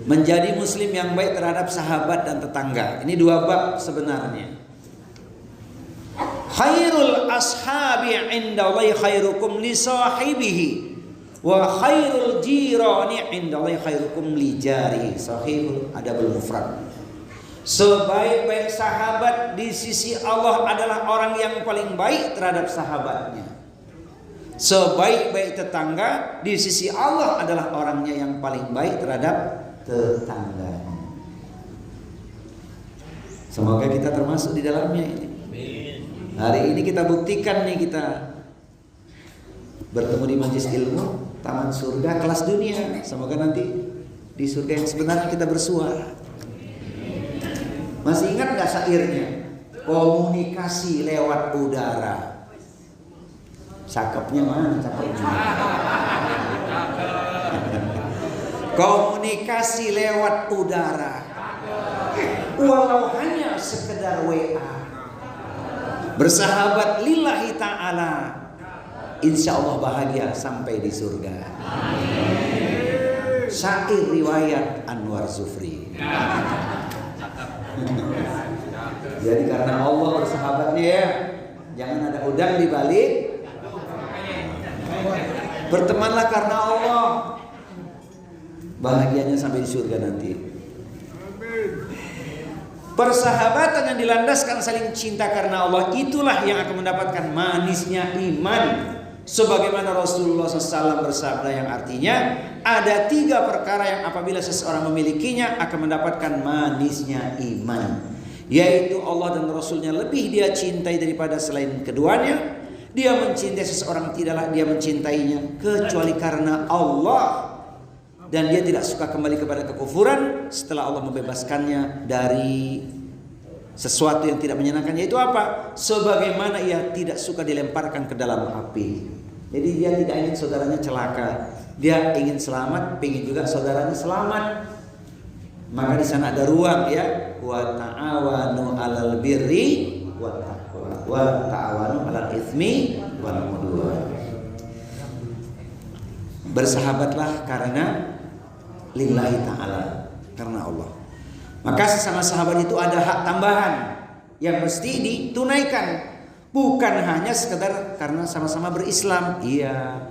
Menjadi muslim yang baik terhadap sahabat dan tetangga. Ini dua bab sebenarnya. Khairul ashabi indallahi khairukum li sahibihi wa khairul jirani indallahi khairukum li jari. Sahihul Adabul Mufrad. Sebaik-baik sahabat di sisi Allah adalah orang yang paling baik terhadap sahabatnya. Sebaik-baik tetangga di sisi Allah adalah orangnya yang paling baik terhadap tetangganya. Semoga kita termasuk di dalamnya ini. Hari ini kita buktikan nih, kita bertemu di majelis ilmu Taman Surga kelas dunia. Semoga nanti di surga yang sebenarnya kita bersuara. Masih ingat gak syairnya? Komunikasi lewat udara. Cakepnya mana cakepnya? Komunikasi lewat udara. Walau hanya sekedar WA. Bersahabat lillahi ta'ala. Insya Allah bahagia sampai di surga. Syair riwayat Anwar Zufri. Jadi karena Allah bersahabatnya ya, jangan ada udang di balik. Bertemanlah karena Allah, bahagianya sampai di surga nanti. Persahabatan yang dilandaskan saling cinta karena Allah, itulah yang akan mendapatkan manisnya iman. Sebagaimana Rasulullah SAW bersabda yang artinya, ada 3 perkara yang apabila seseorang memilikinya akan mendapatkan manisnya iman, yaitu Allah dan Rasulnya lebih dia cintai daripada selain keduanya. Dia mencintai seseorang tidaklah dia mencintainya kecuali karena Allah, dan dia tidak suka kembali kepada kekufuran setelah Allah membebaskannya dari sesuatu yang tidak menyenangkan, yaitu apa? Sebagaimana ia tidak suka dilemparkan ke dalam api. Jadi dia tidak ingin saudaranya celaka, dia ingin selamat, ingin juga saudaranya selamat. Maka di sana ada ruang ya, wa ta'awanu 'alal birri wa taqwa wa ta'awanu 'alal itsmi wal 'udwan. Bersahabatlah karena lillahi ta'ala, karena Allah. Maka sesama sahabat itu ada hak tambahan yang mesti ditunaikan. Bukan hanya sekedar karena sama-sama berislam, iya,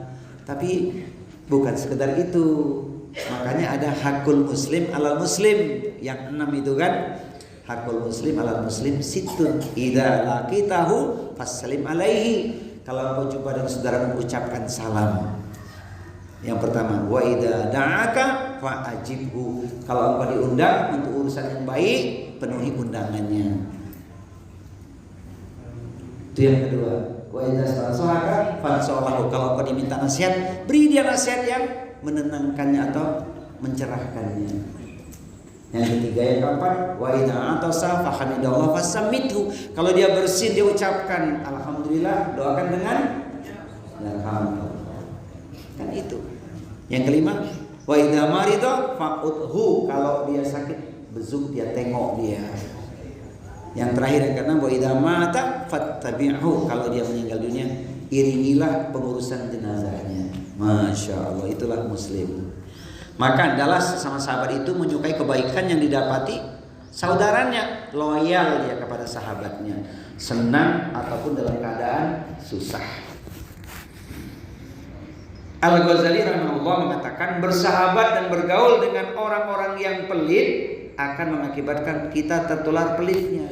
tapi bukan sekedar itu. Makanya ada hakul muslim alal muslim yang 6 itu kan. Hakul muslim alal muslim situn idza laqitahu fassalim alaihi. Kalau engkau jumpa dengan saudara mengucapkan salam. Yang pertama, wa idza da'aka fa ajibhu. Kalau engkau diundang untuk urusan yang baik, penuhi undangannya. Itu yang kedua, wa idza sa'alaka fansalahu. Kalau engkau diminta nasihat, beri dia nasihat yang menenangkannya atau mencerahkannya. Yang ketiga, yang keempat, wa idza atasa fa hamidallah fasammithu. Kalau dia bersin, dia ucapkan alhamdulillah, doakan dengan alhamdulillah. Kan itu. Yang kelima, wa idza marida fa'udhu. Kalau dia sakit, bezuk dia, tengok dia. Yang terakhir yang keenam, wa idza mata fattabi'hu. Kalau dia meninggal dunia, iringilah pengurusan jenazahnya. Masya Allah, itulah muslim. Maka adalah sesama sahabat itu menyukai kebaikan yang didapati saudaranya, loyal dia kepada sahabatnya, senang ataupun dalam keadaan susah. Al-Ghazali rahimahullah mengatakan, bersahabat dan bergaul dengan orang-orang yang pelit akan mengakibatkan kita tertular pelitnya.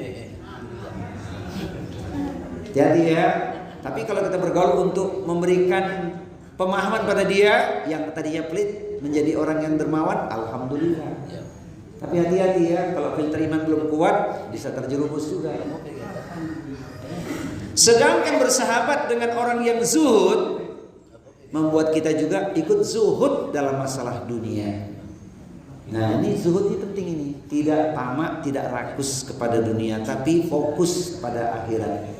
Jadi ya, tapi kalau kita bergaul untuk memberikan pemahaman pada dia yang tadinya pelit menjadi orang yang dermawan, alhamdulillah. Tapi hati-hati ya, kalau filter iman belum kuat bisa terjerumus juga. Sedangkan bersahabat dengan orang yang zuhud membuat kita juga ikut zuhud dalam masalah dunia. Nah, ini zuhud ini penting ini. Tidak tamak, tidak rakus kepada dunia, tapi fokus pada akhirat.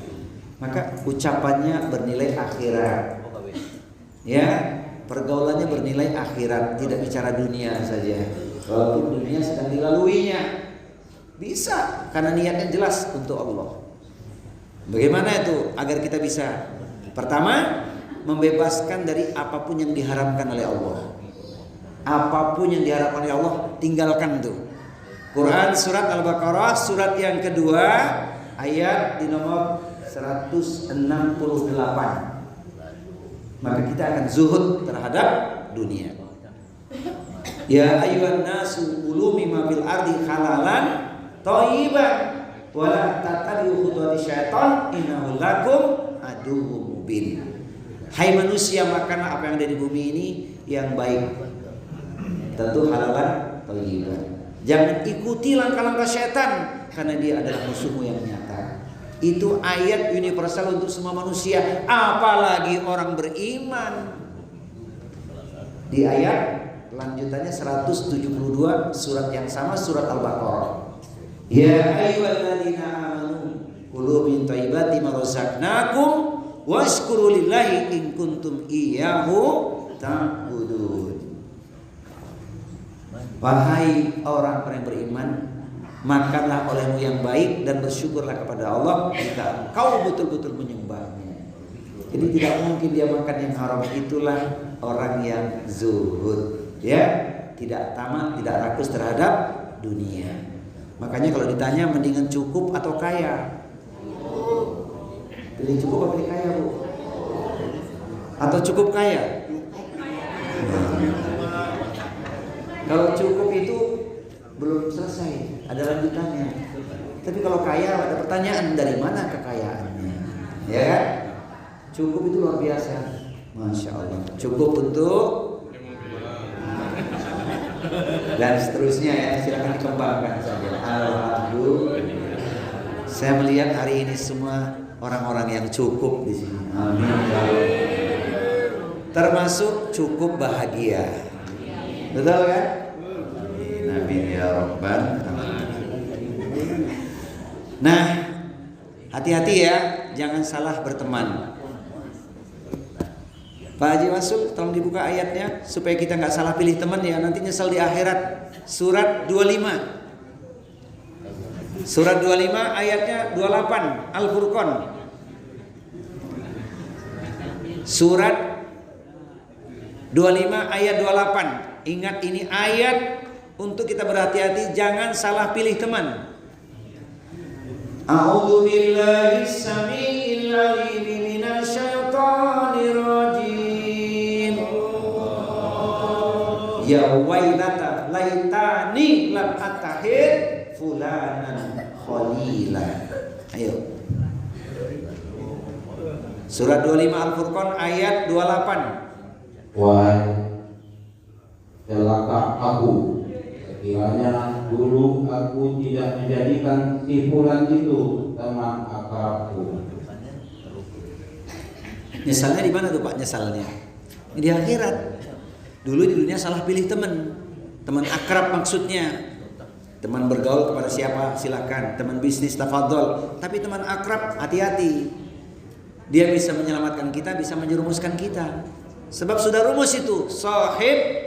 Maka ucapannya bernilai akhirat. Ya, pergaulannya bernilai akhirat, tidak bicara dunia saja. Walaupun dunia sedang dilaluinya, bisa karena niatnya jelas untuk Allah. Bagaimana itu agar kita bisa? Pertama, membebaskan dari apapun yang diharamkan oleh Allah. Apapun yang diharapkan oleh Allah, tinggalkan tuh. Quran surat Al-Baqarah surat yang kedua ayat di nomor 168. Maka kita akan zuhud terhadap dunia. Ya ayyuhan nasu kulu mimma fil ardi halalan thayyiban wa la tattabi'u khutuwati syaitan innahu lakum aduwwum mubin. Hai manusia, makanlah apa yang ada di bumi ini yang baik. Tentu halalan thayyiban. Jangan ikuti langkah-langkah syaitan karena dia adalah musuhmu yang nyata. Itu ayat universal untuk semua manusia, apalagi orang beriman. Di ayat lanjutannya 172 surat yang sama, surat Al-Baqarah. Ya ayyuhalladzina amanu kulu min thayyibati ma razaqnakum washkuru lillahi in kuntum iyyahu ta'budun. Wahai orang-orang yang beriman, makanlah olehmu yang baik dan bersyukurlah kepada Allah jika engkau betul-betul menyembahnya. Jadi tidak mungkin dia makan yang haram. Itulah orang yang zuhud, ya, tidak tamak, tidak rakus terhadap dunia. Makanya kalau ditanya mendingan cukup atau kaya, pilih cukup atau pilih kaya, Bu? Atau cukup kaya? Kalau cukup itu belum selesai, ada lanjutannya. Tapi kalau kaya ada pertanyaan, dari mana kekayaannya? Ya kan? Cukup itu luar biasa, Masya Allah. Cukup untuk dan seterusnya, ya, silakan dikembangkan saja. Alhamdulillah. Saya melihat hari ini semua orang-orang yang cukup di sini. Amin. Termasuk cukup bahagia. Betul kan? Nabi ya Rabban. Nah, hati-hati ya, jangan salah berteman. Pak Haji Masul, tolong dibuka ayatnya supaya kita nggak salah pilih teman ya, nanti nyesal di akhirat. Surat 25. Surat 25 ayatnya 28 Al-Furqan. Surat 25 ayat 28. Ingat, ini ayat untuk kita berhati-hati, jangan salah pilih teman. A'udzu billahi samii'il 'aliim minasyaitonir rajim. Ya wailata laitani lam attahid fulanan khalila. Ayo. Surat 25 Al-Furqan ayat 28. Wahai celaka aku, sekiranya dulu aku tidak menjadikan si fulan itu teman akrabku. Nyesalnya di mana tuh Pak? Nyesalnya di akhirat. Dulu di dunia salah pilih teman. Teman akrab maksudnya. Teman bergaul kepada siapa silakan, teman bisnis tafadhol. Tapi teman akrab hati-hati. Dia bisa menyelamatkan kita, bisa menjerumuskan kita. Sebab sudah rumus itu, sahib,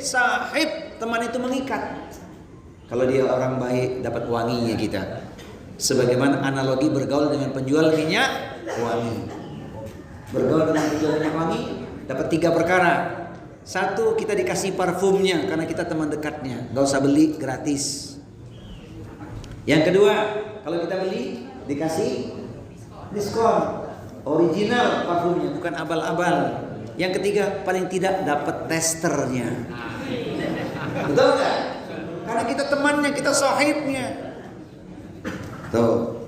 teman itu mengikat. Kalau dia orang baik, dapat wanginya kita. Sebagaimana analogi bergaul dengan penjual minyak wangi. Bergaul dengan penjual minyak wangi, dapat 3 perkara. 1, kita dikasih parfumnya karena kita teman dekatnya, gak usah beli, gratis. Yang kedua, kalau kita beli, dikasih diskon, original parfumnya, bukan abal-abal. Yang ketiga, paling tidak dapat testernya. Betul nggak? Karena kita temannya, kita sahibnya. Tuh.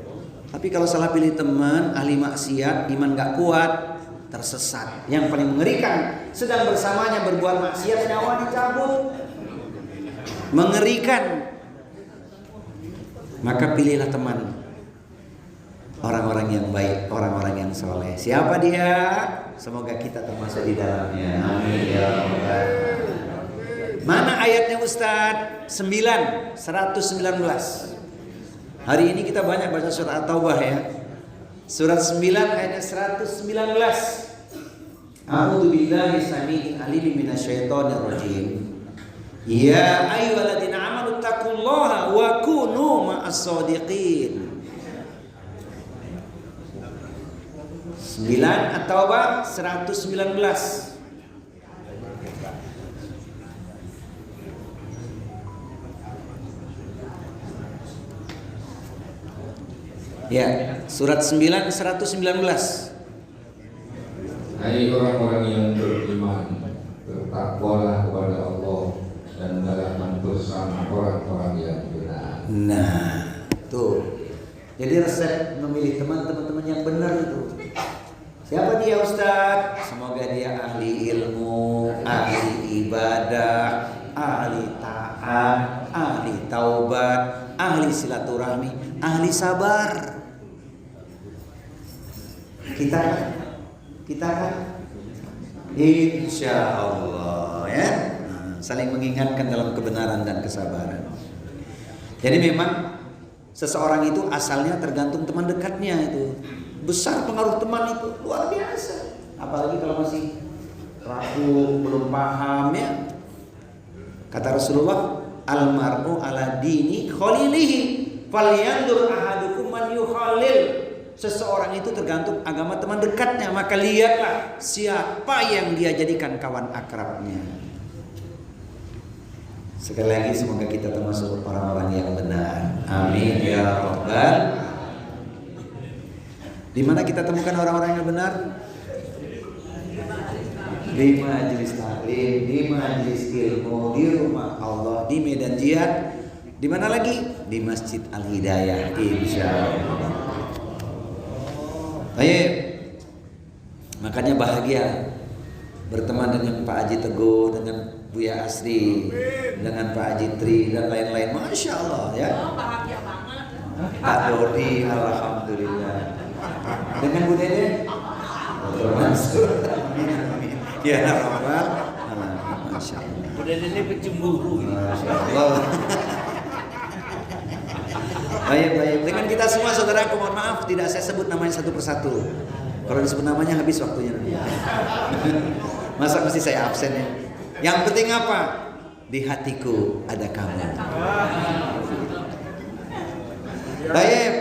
Tapi kalau salah pilih teman, ahli maksiat, iman nggak kuat, tersesat. Yang paling mengerikan, sedang bersamanya berbuat maksiat, nyawa dicabut. Mengerikan. Maka pilihlah teman. Orang-orang yang baik, orang-orang yang soleh. Siapa dia? Semoga kita termasuk di dalamnya. Amin ya Rabbal. Mana ayatnya Ustadz? 119. Hari ini kita banyak baca surat At-Taubah ya. Surat 9 ayatnya 119. A'udzu billahi samii'il 'aliim minasyaitonir rajim. Ya ayyuhalladzina amanu taqullaha wa kunu ma'as shadiqin. 9 At-Taubah 119. Ya, surat 9 119. Hai orang-orang yang beriman, bertakwalah kepada Allah dan hendaklah bersama orang-orang yang benar. Nah, tuh. Jadi resep memilih teman-teman yang benar itu. Siapa dia Ustaz? Semoga dia ahli ilmu, ahli ibadah, ahli taat, ahli taubat, ahli silaturahmi, ahli sabar. Kita kan insya Allah ya, saling mengingatkan dalam kebenaran dan kesabaran. Jadi memang seseorang itu asalnya tergantung teman dekatnya itu. Besar pengaruh teman itu, luar biasa. Apalagi kalau masih ragu, belum paham ya. Kata Rasulullah, almar'u ala dini khalilihi, falyandur ahadukum man yukhalil. Seseorang itu tergantung agama teman dekatnya, maka lihatlah siapa yang dia jadikan kawan akrabnya. Sekali lagi semoga kita termasuk orang-orang yang benar. Amin ya rabbal. Di mana kita temukan orang-orang yang benar? Di majelis taklim, di majelis ilmu, di rumah Allah, di medan jihad. Di mana lagi? Di Masjid Al Hidayah, insyaallah. Baik. Makanya bahagia berteman dengan Pak Haji Teguh, dengan Buya Asri, dengan Pak Haji Tri dan lain-lain. Masya Allah ya. Bahagia banget. Pak Dodi, alhamdulillah. Dengan Bu Dede, termasuk. Ya Rabbal alamin. Masya Allah. Bu Dede ini pencemburu. Masya Allah. Baik. Dengan kita semua saudaraku, mohon maaf tidak saya sebut namanya satu persatu. Kalau disebut namanya habis waktunya. Masa mesti saya absen ya? Yang penting apa? Di hatiku ada kamu. Baik.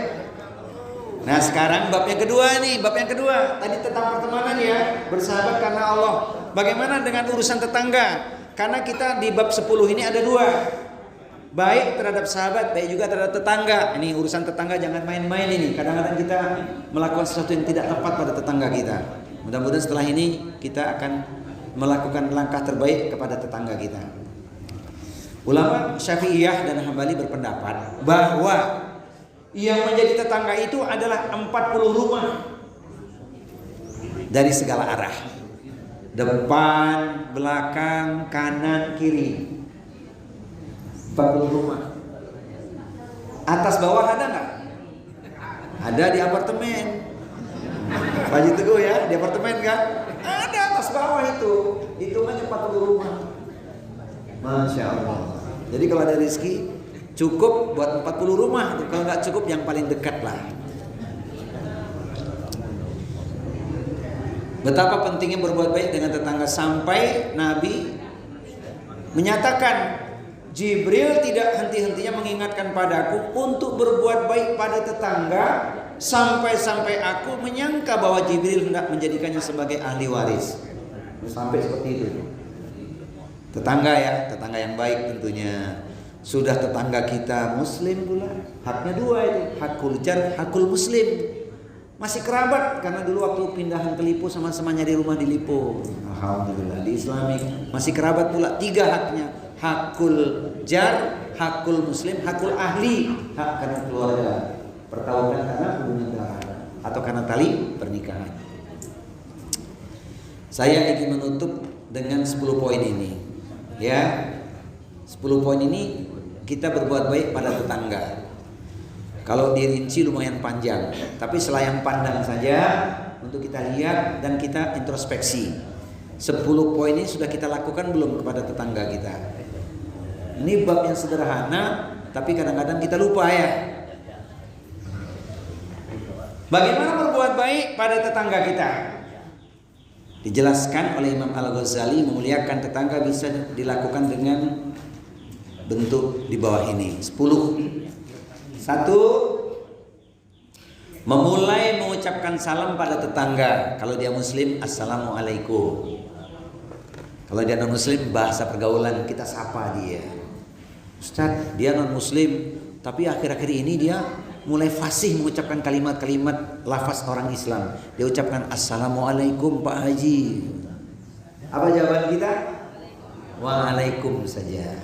Nah sekarang bab yang kedua nih, bab yang kedua. Tadi tentang pertemanan ya, bersahabat karena Allah. Bagaimana dengan urusan tetangga? Karena kita di bab 10 ini ada dua. Baik terhadap sahabat, baik juga terhadap tetangga. Ini urusan tetangga jangan main-main ini. Kadang-kadang kita melakukan sesuatu yang tidak tepat pada tetangga kita. Mudah-mudahan setelah ini kita akan melakukan langkah terbaik kepada tetangga kita. Ulama Syafi'iyah dan Hambali berpendapat bahwa yang menjadi tetangga itu adalah 40 rumah dari segala arah. Depan, belakang, kanan, kiri. 40 rumah. Atas bawah ada nggak? Ada di apartemen. Pak Haji Teguh ya, di apartemen kan? Ada atas bawah itu. Hitungannya 40 rumah. Masya Allah. Jadi kalau ada rezeki cukup buat 40 rumah. Kalau nggak cukup yang paling dekat lah. Betapa pentingnya berbuat baik dengan tetangga sampai Nabi menyatakan, Jibril tidak henti-hentinya mengingatkan padaku untuk berbuat baik pada tetangga sampai-sampai aku menyangka bahwa Jibril hendak menjadikannya sebagai ahli waris. Sampai seperti itu. Tetangga ya, tetangga yang baik tentunya. Sudah tetangga kita muslim pula, haknya dua itu, hakul jar, hakul muslim. Masih kerabat karena dulu waktu pindahan ke Lipo sama-samanya di rumah di Lipo. Alhamdulillah di Islamik masih kerabat pula, 3 haknya. Hakul jar, hakul muslim, hakul ahli. Hak karena keluarga, perkawinan karena hubungan darah atau karena tali pernikahan. Saya ingin menutup dengan 10 poin ini. Ya. 10 poin ini kita berbuat baik pada tetangga. Kalau dirinci lumayan panjang, tapi selayang pandang saja untuk kita lihat dan kita introspeksi. 10 poin ini sudah kita lakukan belum kepada tetangga kita? Ini bab yang sederhana, tapi kadang-kadang kita lupa ya. Bagaimana berbuat baik pada tetangga kita? Dijelaskan oleh Imam Al-Ghazali, memuliakan tetangga bisa dilakukan dengan bentuk di bawah ini. 10. 1. Memulai mengucapkan salam pada tetangga. Kalau dia muslim, assalamualaikum. Kalau dia non muslim, bahasa pergaulan kita sapa dia. Ustaz, dia non muslim, tapi akhir-akhir ini dia mulai fasih mengucapkan kalimat-kalimat lafaz orang Islam. Dia ucapkan Assalamualaikum Pak Haji. Apa jawaban kita? Waalaikum saja.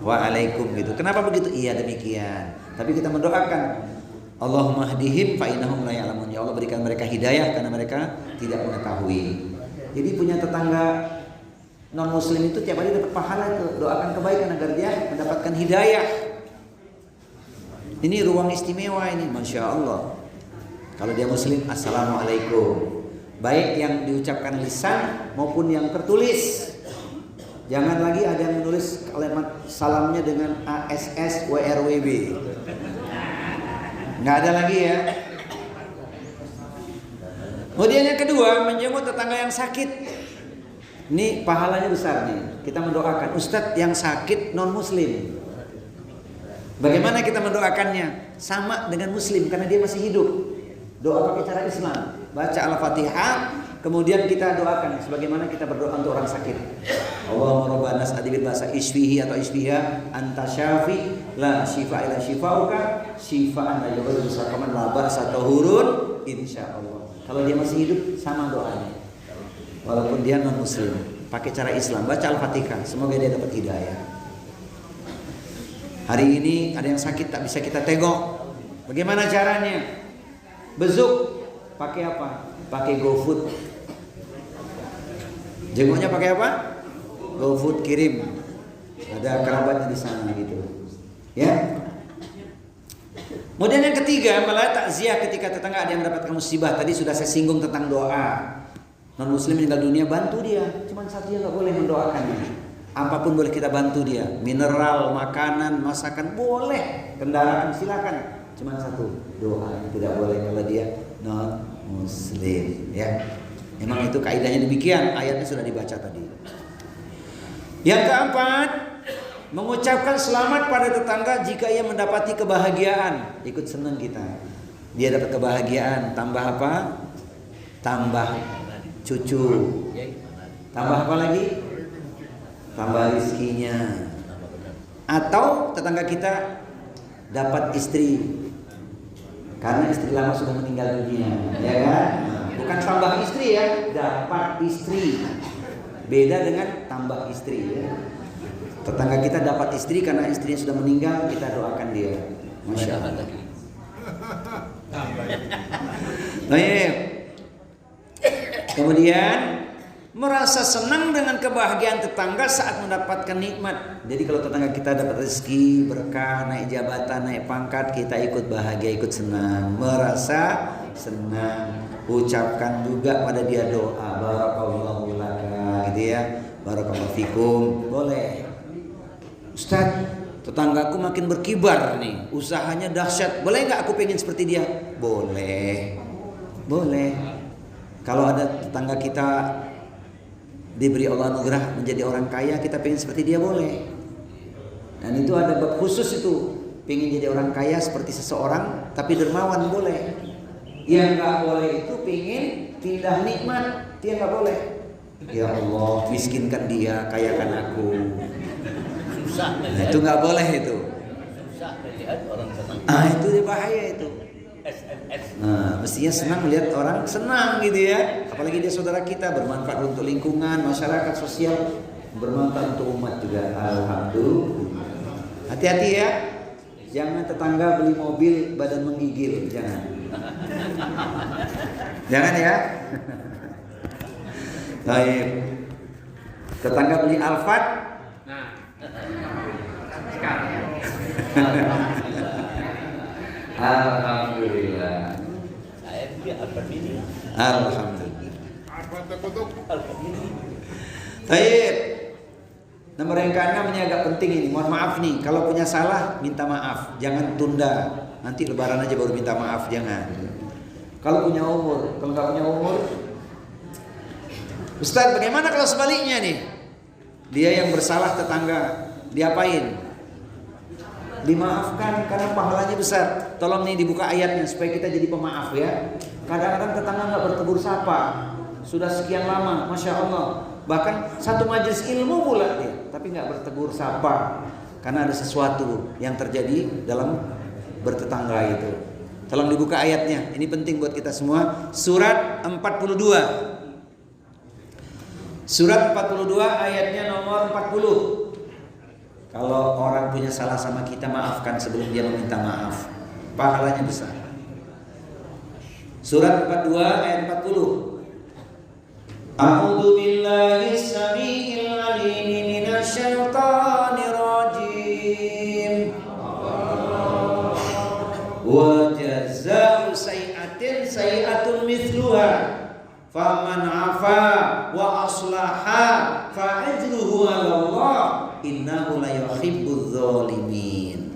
Waalaikum gitu. Kenapa begitu? Iya demikian. Tapi kita mendoakan Allahumma hdihim fa innahum la ya'lamun. Ya Allah berikan mereka hidayah karena mereka tidak mengetahui. Jadi punya tetangga non muslim itu tiap hari dapat pahala itu. Doakan kebaikan agar dia mendapatkan hidayah. Ini ruang istimewa ini, Masya Allah. Kalau dia muslim, Assalamualaikum. Baik yang diucapkan lisan maupun yang tertulis. Jangan lagi ada yang menulis kalimat salamnya dengan ASS WRWB. Nggak ada lagi ya. Kemudian yang kedua, menjenguk tetangga yang sakit. Ini pahalanya besar nih. Kita mendoakan Ustadz yang sakit non muslim. Bagaimana kita mendoakannya? Sama dengan muslim karena dia masih hidup. Doa pakai cara Islam. Baca Al-Fatihah, kemudian kita doakan sebagaimana kita berdoa untuk orang sakit. Allahumma rabbana as'adibil ba'sa isfihi atau isfiha anta syafi la syifa illa syifauka syifaan la yughadiru saqaman la ba'sa tahurun insyaallah. Kalau dia masih hidup sama doanya. Walaupun dia non muslim, pakai cara Islam, baca Al-Fatihah, semoga dia dapat hidayah. Hari ini ada yang sakit tak bisa kita tengok. Bagaimana caranya? Bezuk pakai apa? Pakai GoFood. Jenguknya pakai apa? GoFood kirim. Ada kerabatnya di sana gitu. Ya. Kemudian yang ketiga, malah takziah ketika tetangga ada yang mendapatkan musibah. Tadi sudah saya singgung tentang doa. Non muslim meninggal dunia, bantu dia. Cuman satu dia nggak boleh mendoakannya. Apapun boleh kita bantu dia. Mineral, makanan, masakan boleh. Kendaraan silakan. Cuman satu, doa tidak boleh kalau dia non muslim. Ya. Memang itu kaidahnya demikian. Ayatnya sudah dibaca tadi. Yang keempat, mengucapkan selamat pada tetangga jika ia mendapati kebahagiaan. Ikut senang kita. Dia dapat kebahagiaan. Tambah apa? Tambah cucu. Tambah apa lagi? Tambah rizkinya. Atau tetangga kita dapat istri. Karena istri lama sudah meninggal dunia. Ya kan? Bukan tambah istri ya. Dapat istri. Beda dengan tambah istri ya. Tetangga kita dapat istri karena istrinya sudah meninggal, kita doakan dia. Masya Allah. Baik. Kemudian merasa senang dengan kebahagiaan tetangga saat mendapatkan nikmat. Jadi kalau tetangga kita dapat rezeki, berkah, naik jabatan, naik pangkat, kita ikut bahagia, ikut senang, merasa senang. Ucapkan juga pada dia doa, barakallahu laka, gitu ya, barakallahu fikum, boleh. Ustaz, tetanggaku makin berkibar nih, usahanya dahsyat. Boleh nggak aku pengen seperti dia? Boleh, boleh. Kalau ada tetangga kita diberi Allah anugerah menjadi orang kaya, kita pengen seperti dia, boleh. Dan itu ada bab khusus itu, pengen jadi orang kaya seperti seseorang, tapi dermawan, boleh. Yang nggak boleh itu pengen pindah nikmat, dia nggak boleh. Ya Allah, miskinkan dia, kayakan aku. Nah, itu nggak boleh itu. Itu dia bahaya itu. Nah, mestinya senang melihat orang senang gitu ya. Apalagi dia saudara kita, bermanfaat untuk lingkungan, masyarakat, sosial, bermanfaat untuk umat juga. Alhamdulillah. Hati-hati ya. Jangan tetangga beli mobil badan menggigil, jangan. Jangan ya. Baik. Tetangga beli Alphard. Nah, Alhamdulillah. saya punya Alphard ini. Alhamdulillah. Baik. Nomor yang keenam ini agak penting ini. Mohon maaf nih, kalau punya salah minta maaf, jangan tunda. Nanti lebaran aja baru minta maaf, jangan. Kalau punya umur, kalau nggak punya umur, Ustaz, bagaimana kalau sebaliknya nih? Dia yang bersalah tetangga, diapain? Dimaafkan karena pahalanya besar. Tolong nih dibuka ayatnya supaya kita jadi pemaaf ya. Kadang-kadang tetangga nggak bertegur sapa, sudah sekian lama, masya Allah. Bahkan satu majelis ilmu pula dia, tapi nggak bertegur sapa karena ada sesuatu yang terjadi dalam bertetangga itu. Tolong dibuka ayatnya. Ini penting buat kita semua. Surat 42. Surat 42 ayatnya nomor 40. Kalau orang punya salah sama kita, maafkan sebelum dia meminta maaf. Pahalanya besar. Surat 42 ayat 40. A'udzu billahi samiil alim minasyaitonir rajim. Wa jazaa'u sayyi'atin sayyi'atun mithluha. Faman 'afa wa aslaha fa ajruhu 'ala Allah. Innahu la yuhibbudz zalimin.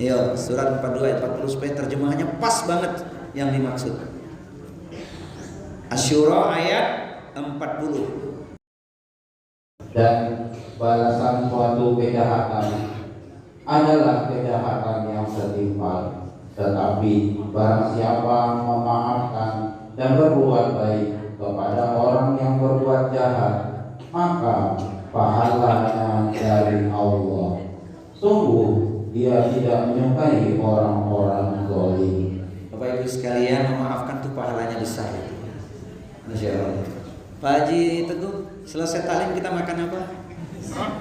Yo, surat 42 ayat 40 supaya terjemahannya pas banget yang dimaksud. Asy-Syura ayat 40. Dan balasan suatu kejahatan adalah kejahatan yang setimpal. Tetapi barang siapa memaafkan dan berbuat baik kepada orang yang berbuat jahat, maka pahalanya dari Allah. Sungguh dia tidak menyukai orang-orang zalim. Bapak Ibu sekalian, memaafkan tuh pahalanya besar. Masya Allah. Pak Haji Teguh, selesai talim kita makan apa?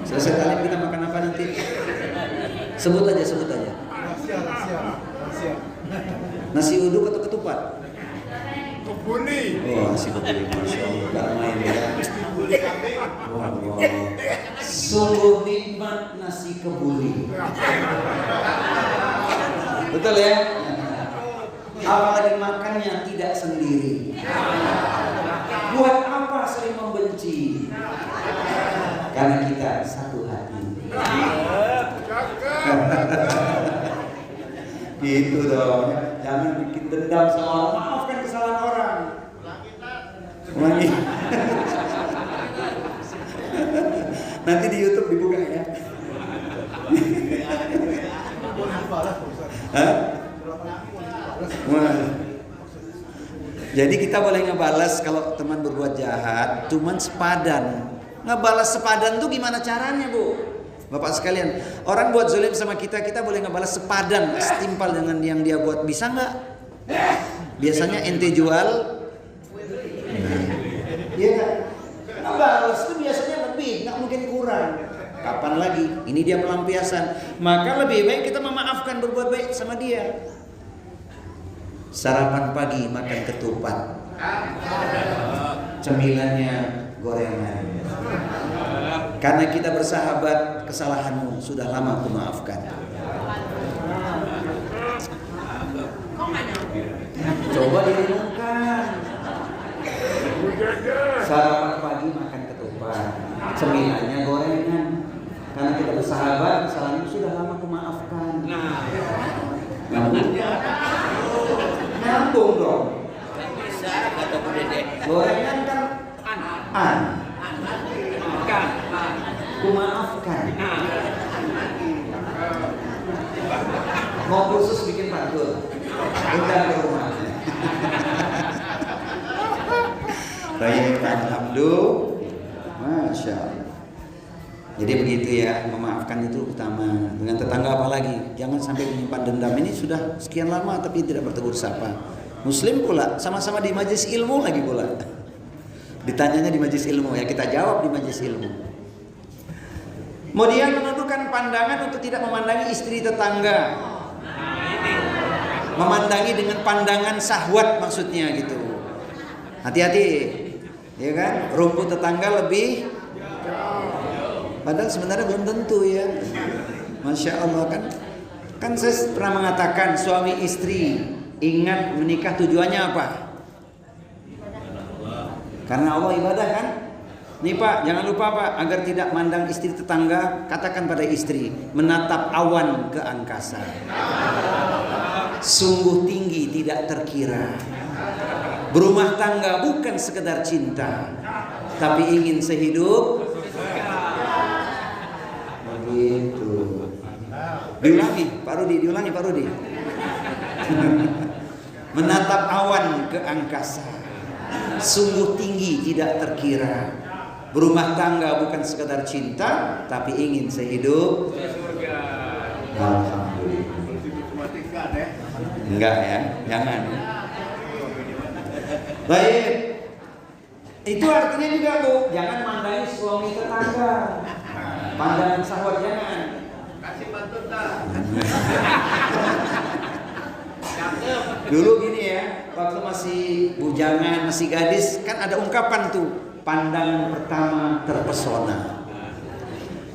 Selesai talim kita makan apa nanti? Sebut aja. Nasi uduk atau ketupat? Kebuli. Oh, nasi kebuli, Masya Allah. Gak main ya. Wow. Sungguh nikmat nasi kebuli. Betul ya? Apalagi makannya tidak sendiri. Buat apa sering membenci? Karena kita satu hati. Gitu dong. Jangan bikin dendam sama orang. Maafkan kesalahan orang. Ulangi. Nanti di YouTube dibuka ya. Hah? Jadi kita boleh ngebalas kalau teman berbuat jahat, cuman sepadan. Ngebalas sepadan tuh gimana caranya, Bu? Bapak sekalian, orang buat zalim sama kita, kita boleh ngebalas sepadan, setimpal dengan yang dia buat. Bisa nggak? Biasanya ente jual, iya kan? Ngebalas tuh biasanya lebih, nggak mungkin kurang. Kapan lagi? Ini dia pelampiasan. Maka lebih baik kita memaafkan, berbuat baik sama dia. Sarapan pagi makan ketupat, cemilannya gorengan. Karena kita bersahabat, kesalahanmu sudah lama aku maafkan. Coba direnungkan. Sarapan pagi makan ketupat, cemilannya gorengan. Karena kita bersahabat, kesalahanmu sudah lama aku maafkan. Nyambung dong. Bisa kata Bu Dede. Gorengan kan ku maafkan. Mau kursus bikin pantun, undang ke rumah. Baik, alhamdulillah, masya Allah. Jadi begitu ya, memaafkan itu utama. Dengan tetangga apalagi, jangan sampai menyimpan dendam. Ini sudah sekian lama tapi tidak bertegur sapa. Muslim pula, sama-sama di majelis ilmu lagi pula. Ditanyanya di majelis ilmu, ya kita jawab di majelis ilmu. Kemudian menundukkan pandangan untuk tidak memandangi istri tetangga. Memandangi dengan pandangan syahwat maksudnya gitu. Hati-hati, ya kan? Rumput tetangga lebih, padahal sebenarnya belum tentu ya. Masya Allah kan. Kan saya pernah mengatakan suami istri ingat menikah tujuannya apa? Karena Allah ibadah kan? Nih Pak, jangan lupa Pak, agar tidak mandang istri tetangga, katakan pada istri, menatap awan ke angkasa. Sungguh tinggi tidak terkira. Berumah tangga bukan sekedar cinta, tapi ingin sehidup. Begitu. Diulangi Pak Rudi, diulangi Pak Rudi. Menatap awan ke angkasa. Sungguh tinggi tidak terkira. Berumah tangga bukan sekadar cinta, tapi ingin sehidup. Alhamdulillah. Enggak ya, jangan. Baik. Itu artinya juga Bu, jangan mandai suami tetangga. Pandangan syahwat jangan. Kasih bantuan tak? Dulu gini ya, waktu masih bujangan, masih gadis, kan ada ungkapan tuh, pandangan pertama terpesona,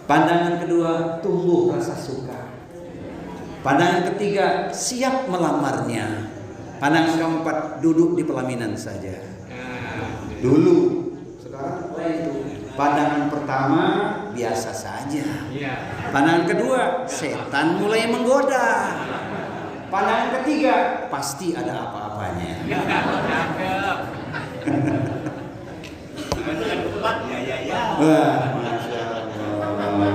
pandangan kedua tumbuh rasa suka, pandangan ketiga siap melamarnya, pandangan keempat duduk di pelaminan saja. Dulu, sekarang mulai itu pandangan pertama biasa saja, pandangan kedua setan mulai menggoda, pandangan ketiga pasti ada apa-apanya. Wah, Masya Allah.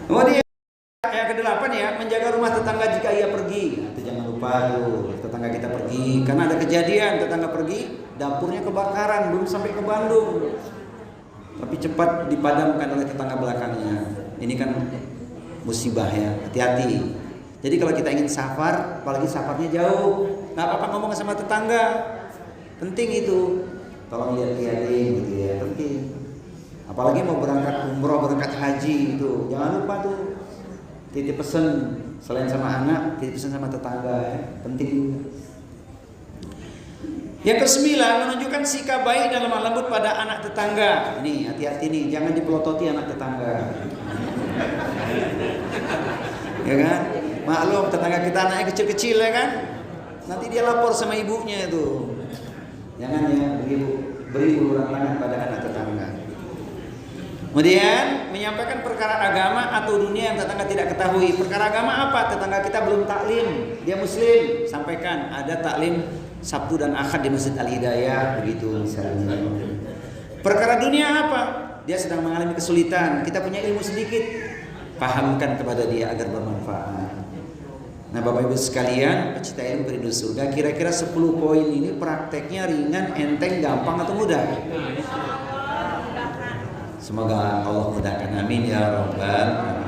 Kemudian yang ke-8 ya, menjaga rumah tetangga jika ia pergi. Itu jangan lupa tuh, tetangga kita pergi. Karena ada kejadian tetangga pergi, dapurnya kebakaran, belum sampai ke Bandung, tapi cepat dipadamkan oleh tetangga belakangnya. Ini kan musibah ya, hati-hati. Jadi kalau kita ingin safar, apalagi safarnya jauh, nggak apa-apa ngomong sama tetangga. Penting itu, tolong lihat-lihatin gitu ya, penting. Apalagi mau berangkat umroh, berangkat haji itu, jangan lupa tuh titip pesan selain sama anak, titip pesan sama tetangga ya, penting juga. Yang ke-9, menunjukkan sikap baik dan lemah lembut pada anak tetangga. Nih, hati-hati nih, jangan dipelototi anak tetangga. Ya kan? Maklum tetangga kita anaknya kecil-kecil ya kan? Nanti dia lapor sama ibunya itu. Jangan ya, beri uluran tangan pada anak tetangga. Kemudian menyampaikan perkara agama atau dunia yang tetangga tidak ketahui. Perkara agama apa? Tetangga kita belum taklim, dia muslim, sampaikan ada taklim Sabtu dan Ahad di Masjid Al-Hidayah begitu misalnya. Perkara dunia apa? Dia sedang mengalami kesulitan, kita punya ilmu sedikit, pahamkan kepada dia agar bermanfaat. Nah Bapak Ibu sekalian, pecinta ilmu penduduk surga, kira-kira 10 poin ini prakteknya ringan, enteng, gampang atau mudah? Semoga Allah mudahkan, amin ya rabbal alamin.